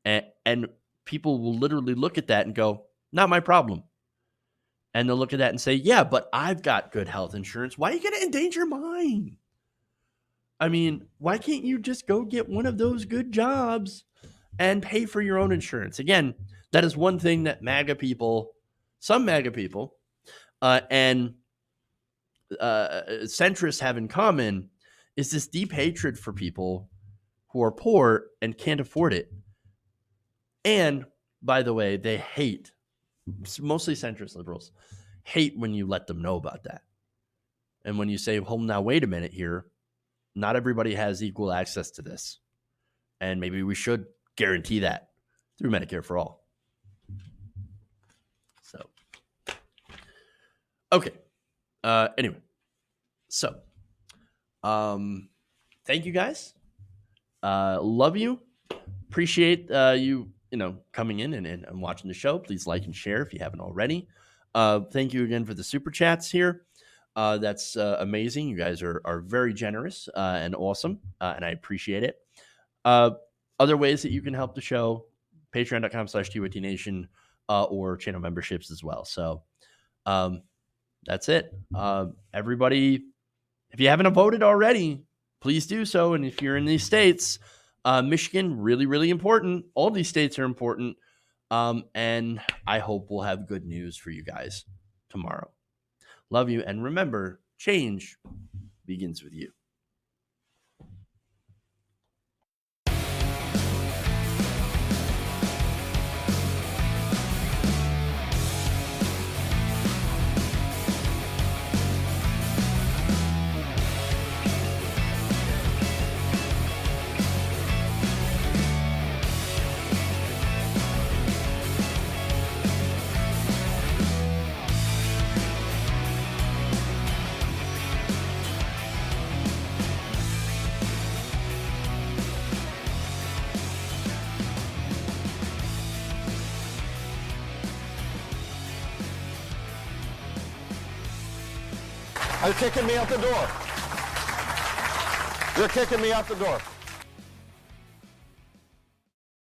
And people will literally look at that and go, not my problem. And they'll look at that and say, yeah, but I've got good health insurance. Why are you going to endanger mine? I mean, why can't you just go get one of those good jobs and pay for your own insurance? Again, that is one thing that some MAGA people, and centrists have in common is this deep hatred for people who are poor and can't afford it. And by the way, they hate, mostly centrist liberals, hate when you let them know about that. And when you say, well, now wait a minute here, not everybody has equal access to this. And maybe we should guarantee that through Medicare for all. So, okay. Anyway, so thank you guys. Love you. Appreciate you coming in and watching the show. Please like and share if you haven't already. Thank you again for the super chats here. That's amazing. You guys are very generous and awesome, and I appreciate it. Other ways that you can help the show, patreon.com/TYTNation, or channel memberships as well. So that's it. Everybody, if you haven't voted already, please do so. And if you're in these states, Michigan, really, really important. All these states are important. And I hope we'll have good news for you guys tomorrow. Love you. And remember, change begins with you. You're kicking me out the door. You're kicking me out the door.